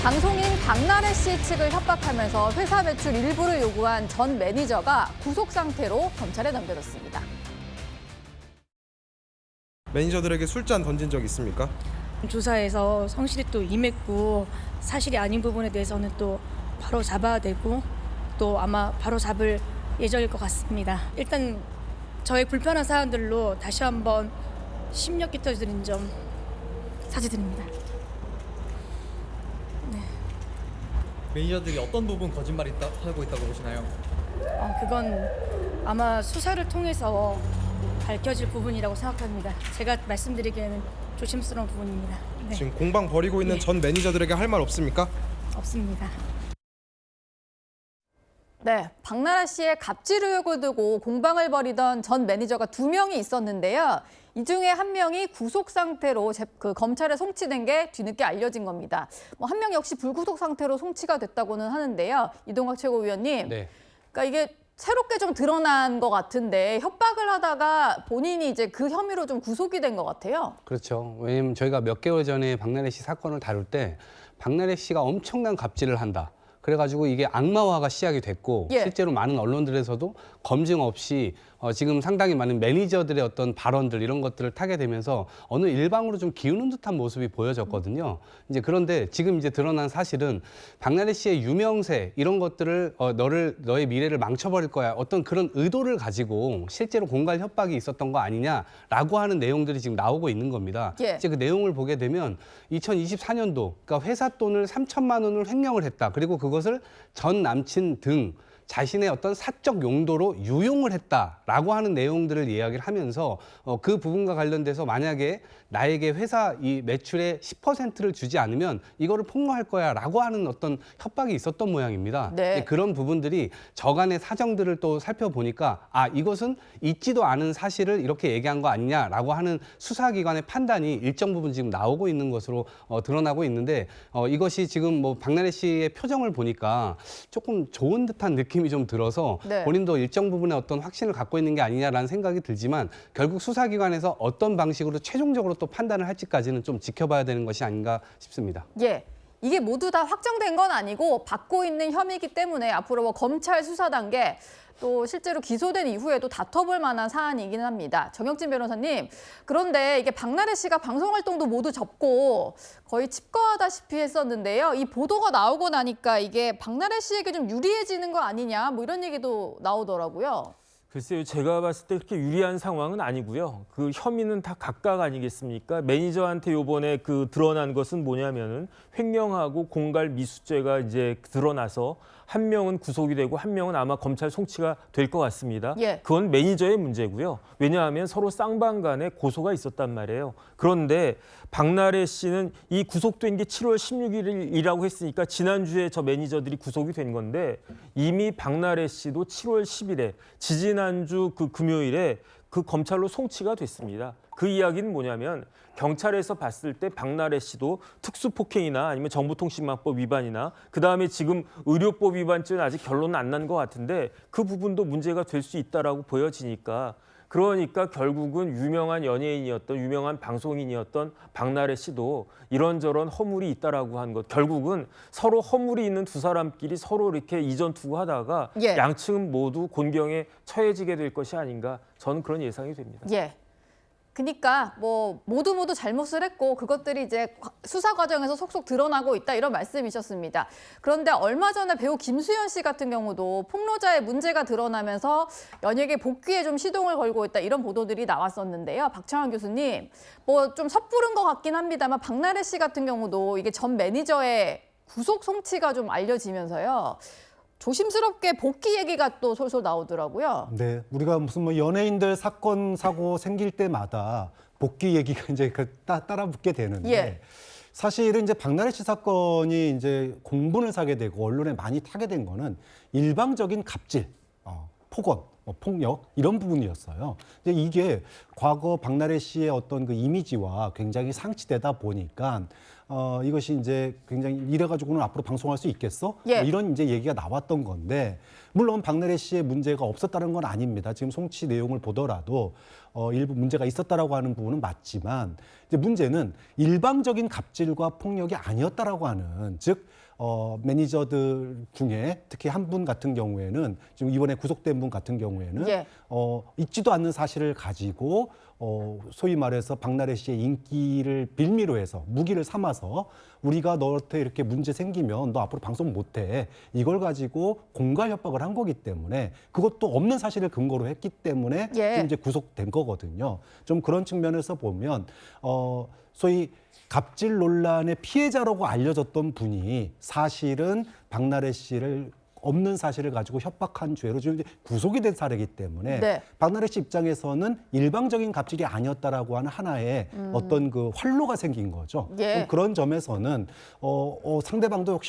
방송인 박나래 씨 측을 협박하면서 회사 매출 일부를 요구한 전 매니저가 구속 상태로 검찰에 넘겨졌습니다. 매니저들에게 술잔 던진 적 있습니까? 조사에서 성실히 또 임했고 사실이 아닌 부분에 대해서는 또 바로 잡아야 되고 또 아마 바로 잡을 예정일 것 같습니다. 일단 저의 불편한 사안들로 다시 한번 심력 끼쳐드린 점 사죄드립니다. 매니저들이 어떤 부분 거짓말 하고 있다고 보시나요? 그건 아마 수사를 통해서 밝혀질 부분이라고 생각합니다. 제가 말씀드리기에는 조심스러운 부분입니다. 네. 지금 공방 벌이고 있는 네. 전 매니저들에게 할 말 없습니까? 없습니다. 네, 박나래 씨의 갑질 의혹을 두고 공방을 벌이던 전 매니저가 2명이 있었는데요. 이 중에 한 명이 구속 상태로 검찰에 송치된 게 뒤늦게 알려진 겁니다. 한 명 역시 불구속 상태로 송치가 됐다고는 하는데요. 이동학 최고위원님, 네. 그러니까 이게 새롭게 좀 드러난 것 같은데 협박을 하다가 본인이 이제 그 혐의로 좀 구속이 된 것 같아요. 그렇죠. 왜냐면 저희가 몇 개월 전에 박나래 씨 사건을 다룰 때 박나래 씨가 엄청난 갑질을 한다. 그래가지고 이게 악마화가 시작이 됐고 예. 실제로 많은 언론들에서도 검증 없이 지금 상당히 많은 매니저들의 어떤 발언들 이런 것들을 타게 되면서 어느 일방으로 좀 기우는 듯한 모습이 보여졌거든요. 이제 그런데 지금 이제 드러난 사실은 박나래 씨의 유명세 이런 것들을 너의 미래를 망쳐버릴 거야 어떤 그런 의도를 가지고 실제로 공갈 협박이 있었던 거 아니냐라고 하는 내용들이 지금 나오고 있는 겁니다. 예. 이제 그 내용을 보게 되면 2024년도 그러니까 회사 돈을 3천만 원을 횡령을 했다. 그리고 그것을 전 남친 등 자신의 어떤 사적 용도로 유용을 했다라고 하는 내용들을 이야기를 하면서 그 부분과 관련돼서 만약에 나에게 회사 이 매출의 10%를 주지 않으면 이거를 폭로할 거야라고 하는 어떤 협박이 있었던 모양입니다. 네. 그런 부분들이 저간의 사정들을 또 살펴보니까 이것은 있지도 않은 사실을 이렇게 얘기한 거 아니냐라고 하는 수사기관의 판단이 일정 부분 지금 나오고 있는 것으로 드러나고 있는데 이것이 지금 뭐 박나래 씨의 표정을 보니까 조금 좋은 듯한 느낌이 좀 들어서 네. 본인도 일정 부분의 어떤 확신을 갖고 있는 게 아니냐라는 생각이 들지만 결국 수사기관에서 어떤 방식으로 최종적으로 또 판단을 할지까지는 좀 지켜봐야 되는 것이 아닌가 싶습니다. 예. 이게 모두 다 확정된 건 아니고 받고 있는 혐의이기 때문에 앞으로 뭐 검찰 수사 단계 또 실제로 기소된 이후에도 다퉈볼 만한 사안이기는 합니다. 정혁진 변호사님, 그런데 이게 박나래 씨가 방송 활동도 모두 접고 거의 칩거하다시피 했었는데요. 이 보도가 나오고 나니까 이게 박나래 씨에게 좀 유리해지는 거 아니냐 뭐 이런 얘기도 나오더라고요. 글쎄요, 제가 봤을 때 그렇게 유리한 상황은 아니고요. 그 혐의는 다 각각 아니겠습니까? 매니저한테 요번에 드러난 것은 뭐냐면은 횡령하고 공갈 미수죄가 이제 드러나서 한 명은 구속이 되고 한 명은 아마 검찰 송치가 될 것 같습니다. 예. 그건 매니저의 문제고요. 왜냐하면 서로 쌍방 간에 고소가 있었단 말이에요. 그런데 박나래 씨는 이 구속된 게 7월 16일이라고 했으니까 지난주에 저 매니저들이 구속이 된 건데 이미 박나래 씨도 7월 10일에 지지난주 금요일에 검찰로 송치가 됐습니다. 그 이야기는 뭐냐면 경찰에서 봤을 때 박나래 씨도 특수폭행이나 아니면 정보통신망법 위반이나 그다음에 지금 의료법 위반죄는 아직 결론은 안 난 것 같은데 그 부분도 문제가 될 수 있다라고 보여지니까 그러니까 결국은 유명한 연예인이었던 유명한 방송인이었던 박나래 씨도 이런저런 허물이 있다라고 한 것 결국은 서로 허물이 있는 두 사람끼리 서로 이렇게 이전 투구하다가 예. 양측은 모두 곤경에 처해지게 될 것이 아닌가 저는 그런 예상이 됩니다. 예. 그러니까 뭐 모두 잘못을 했고 그것들이 이제 수사 과정에서 속속 드러나고 있다 이런 말씀이셨습니다. 그런데 얼마 전에 배우 김수현 씨 같은 경우도 폭로자의 문제가 드러나면서 연예계 복귀에 좀 시동을 걸고 있다 이런 보도들이 나왔었는데요. 박창환 교수님, 뭐 좀 섣부른 것 같긴 합니다만 박나래 씨 같은 경우도 이게 전 매니저의 구속 송치가 좀 알려지면서요. 조심스럽게 복귀 얘기가 또 솔솔 나오더라고요. 네, 우리가 무슨 뭐 연예인들 사건 사고 생길 때마다 복귀 얘기가 이제 따라 붙게 되는데 예. 사실은 이제 박나래 씨 사건이 이제 공분을 사게 되고 언론에 많이 타게 된 거는 일방적인 갑질, 폭언, 폭력 이런 부분이었어요. 근데 이게 과거 박나래 씨의 어떤 그 이미지와 굉장히 상치되다 보니까 이것이 이제 굉장히 이래가지고는 앞으로 방송할 수 있겠어? 예. 뭐 이런 이제 얘기가 나왔던 건데 물론 박나래 씨의 문제가 없었다는 건 아닙니다. 지금 송치 내용을 보더라도 일부 문제가 있었다라고 하는 부분은 맞지만 이제 문제는 일방적인 갑질과 폭력이 아니었다라고 하는 즉 매니저들 중에 특히 한 분 같은 경우에는 지금 이번에 구속된 분 같은 경우에는 예. 있지도 않는 사실을 가지고 소위 말해서 박나래 씨의 인기를 빌미로 해서 무기를 삼아서 우리가 너한테 이렇게 문제 생기면 너 앞으로 방송 못해 이걸 가지고 공갈 협박을 한 거기 때문에 그것도 없는 사실을 근거로 했기 때문에 예. 지금 이제 구속된 거거든요. 좀 그런 측면에서 보면 소위 갑질 논란의 피해자라고 알려졌던 분이 사실은 박나래 씨를 없는 사실을 가지고 협박한 죄로 지금 이제 구속이 된 사례이기 때문에 네. 박나래 씨 입장에서는 일방적인 갑질이 아니었다라고 하는 하나의 어떤 그 활로가 생긴 거죠. 예. 좀 그런 점에서는 상대방도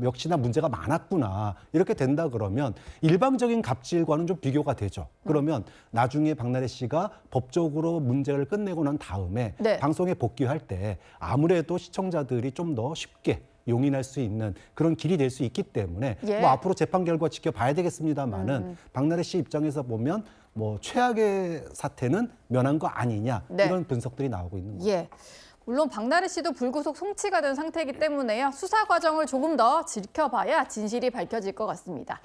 역시나 문제가 많았구나 이렇게 된다 그러면 일방적인 갑질과는 좀 비교가 되죠. 그러면 나중에 박나래 씨가 법적으로 문제를 끝내고 난 다음에 네. 방송에 복귀할 때 아무래도 시청자들이 좀 더 쉽게 용인할 수 있는 그런 길이 될 수 있기 때문에 예. 뭐 앞으로 재판 결과 지켜봐야 되겠습니다만은 박나래 씨 입장에서 보면 뭐 최악의 사태는 면한 거 아니냐 네. 이런 분석들이 나오고 있는 거죠. 예. 물론 박나래 씨도 불구속 송치가 된 상태이기 때문에요. 수사 과정을 조금 더 지켜봐야 진실이 밝혀질 것 같습니다.